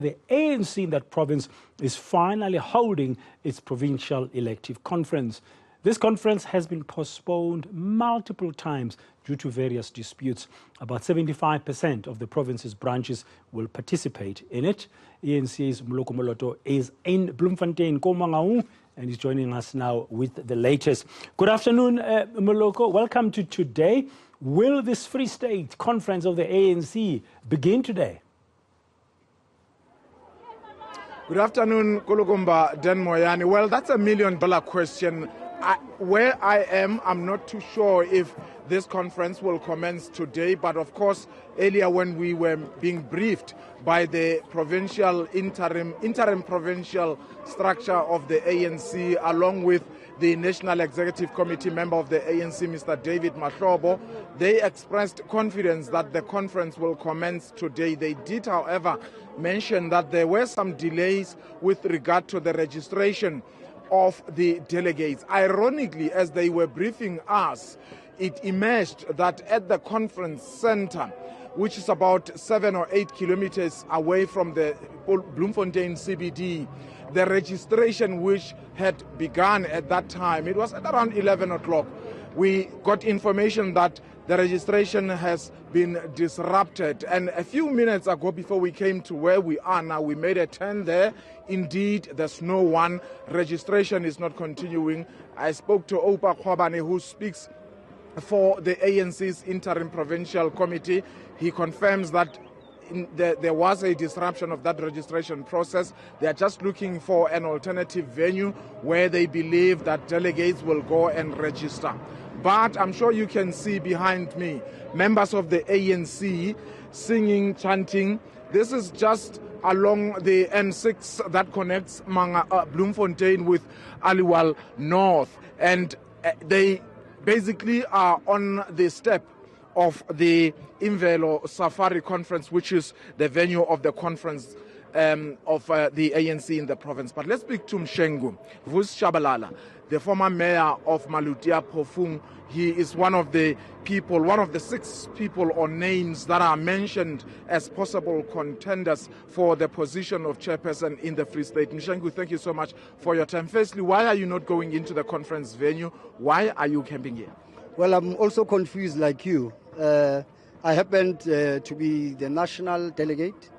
The ANC in that province is finally holding its provincial elective conference. This conference has been postponed multiple times due to various disputes. About 75% of the province's branches will participate in it. ENC's Moloko Moloto is in Bloemfontein, Komangau, and is joining us now with the latest. Good afternoon, Moloko. Welcome to today. Will this Free State conference of the ANC begin today? Good afternoon, Kologomba Den Moyani. Well, that's $1 million question. Where I am, I'm not too sure if this conference will commence today, but of course, earlier when we were being briefed by the provincial interim provincial structure of the ANC, along with the National Executive Committee member of the ANC, Mr. David Mahlobo, they expressed confidence that the conference will commence today. They did, however, mention that there were some delays with regard to the registration of the delegates. Ironically, as they were briefing us, it emerged that at the conference center, which is about 7 or 8 kilometers away from the Bloemfontein CBD, the registration which had begun at that time, it was at around 11 o'clock. We got information that the registration has been disrupted, and a few minutes ago, before we came to where we are now, we made a turn there. Indeed, there's no one. Registration is not continuing. I spoke to Opa Kwabane, who speaks for the ANC's interim provincial committee. He confirms that there was a disruption of that registration process. They are just looking for an alternative venue where they believe that delegates will go and register. But I'm sure you can see behind me members of the ANC singing, chanting. This is just along the N6 that connects Bloemfontein with Aliwal North. And they basically are on the step of the Imvelo Safari Conference, which is the venue of the conference of the ANC in the province. But let's speak to Mshengu Vus Shabalala, the former mayor of Malutia Phofung. He is one of the people, one of the 6 people or names that are mentioned as possible contenders for the position of chairperson in the Free State. Mshengu, thank you so much for your time. Firstly, why are you not going into the conference venue? Why are you camping here? Well, I'm also confused like you. I happened to be the national delegate,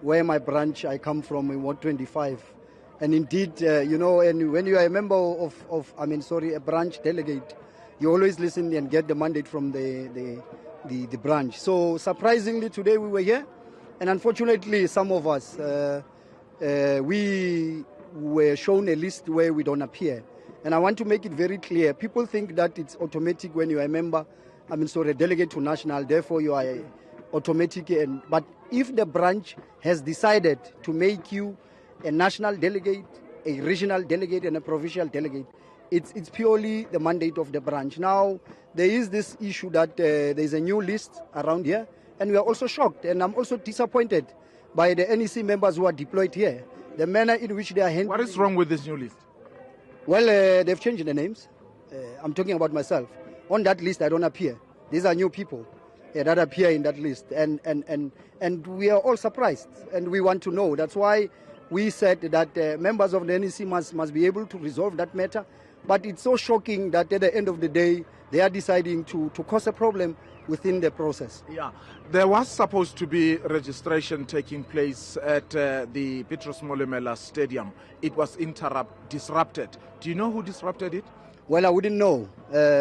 where my branch I come from in Ward 25. And indeed, you know, and when you are a member of a branch delegate, you always listen and get the mandate from the branch. So surprisingly, today we were here, and unfortunately, some of us, we were shown a list where we don't appear. And I want to make it very clear. People think that it's automatic when you are a member, a delegate to national, therefore you are automatic. But if the branch has decided to make you a national delegate, a regional delegate, and a provincial delegate, it's purely the mandate of the branch. Now, there is this issue that there's a new list around here, and we are also shocked, and I'm also disappointed by the NEC members who are deployed here. The manner in which they are handling. What is wrong with this new list? Well, they've changed the names. I'm talking about myself. On that list, I don't appear. These are new people that appear in that list, and we are all surprised, and we want to know. That's why we said that members of the NEC must be able to resolve that matter. But it's so shocking that at the end of the day, they are deciding to cause a problem within the process. Yeah, there was supposed to be registration taking place at the Petrus Molemela Stadium. It was disrupted. Do you know who disrupted it? Well, I wouldn't know.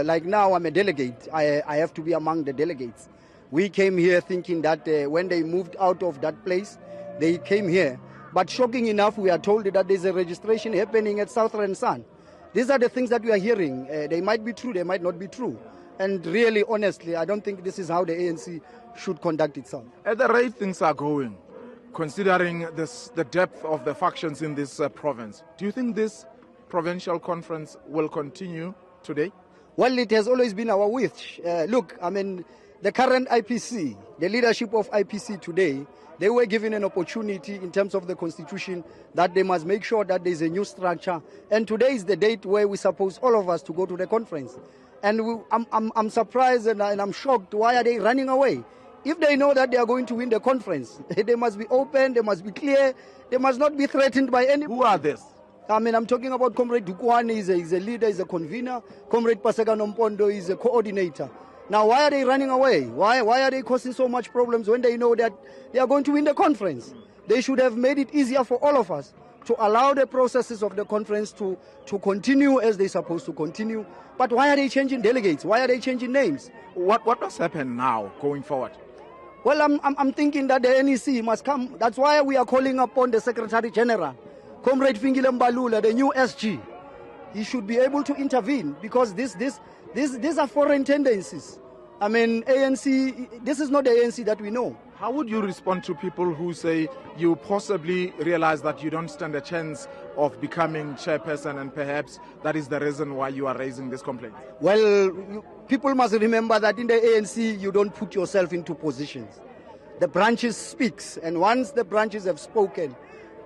Like now, I'm a delegate. I have to be among the delegates. We came here thinking that when they moved out of that place, they came here. But shocking enough, we are told that there's a registration happening at Southern Sun. These are the things that we are hearing. They might be true, they might not be true. And really, honestly, I don't think this is how the ANC should conduct itself. At the rate things are going, considering the depth of the factions in this province, do you think this provincial conference will continue today? Well, it has always been our wish. Look, the current IPC, the leadership of IPC today, they were given an opportunity in terms of the constitution that they must make sure that there's a new structure. And today is the date where we suppose all of us to go to the conference. And I'm surprised and I'm shocked. Why are they running away? If they know that they are going to win the conference, they must be open, they must be clear, they must not be threatened by any. Who are this? I'm talking about Comrade Dukwane, he's a leader, he's a convener. Comrade Paseka Nompondo is a coordinator. Now, why are they running away? Why are they causing so much problems when they know that they are going to win the conference? They should have made it easier for all of us to allow the processes of the conference to continue as they're supposed to continue. But why are they changing delegates? Why are they changing names? What must happen now going forward? Well, I'm thinking that the NEC must come. That's why we are calling upon the Secretary General, Comrade Fingile Mbalula, the new SG. He should be able to intervene because these are foreign tendencies. I mean, ANC, this is not the ANC that we know. How would you respond to people who say you possibly realize that you don't stand a chance of becoming chairperson and perhaps that is the reason why you are raising this complaint? Well, people must remember that in the ANC, you don't put yourself into positions. The branches speaks, and once the branches have spoken,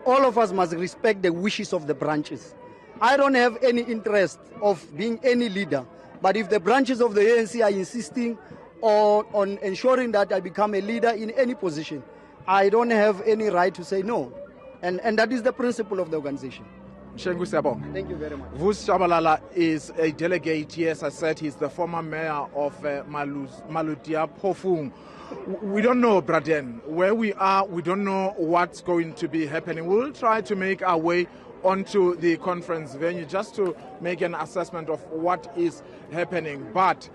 all of us must respect the wishes of the branches. I don't have any interest of being any leader, but if the branches of the ANC are insisting on ensuring that I become a leader in any position, I don't have any right to say no. And that is the principle of the organization. Thank you very much. Vus Shabalala is a delegate. Yes, I said he's the former mayor of Malutia Phofung. We don't know, Braden, where we are. We don't know what's going to be happening. We'll try to make our way onto the conference venue just to make an assessment of what is happening. But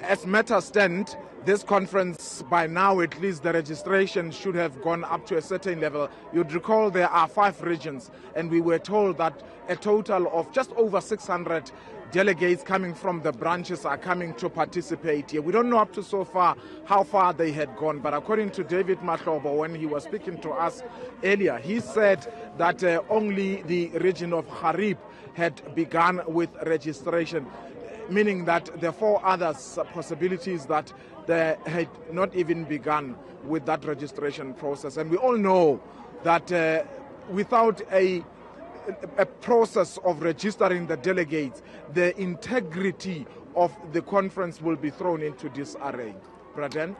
as matters stand, this conference, by now at least, the registration should have gone up to a certain level. You'd recall there are 5 regions, and we were told that a total of just over 600 delegates coming from the branches are coming to participate here. We don't know up to so far how far they had gone, but according to David Mahlobo, when he was speaking to us earlier, he said that only the region of Harib had begun with registration, meaning that the 4 others possibilities that they had not even begun with that registration process. And we all know that without a process of registering the delegates, the integrity of the conference will be thrown into disarray. Braden?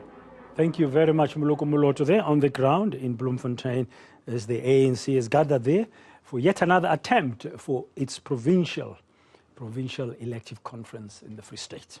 Thank you very much, Moloko Moloto, there on the ground in Bloemfontein as the ANC is gathered there for yet another attempt for its provincial elective conference in the Free State.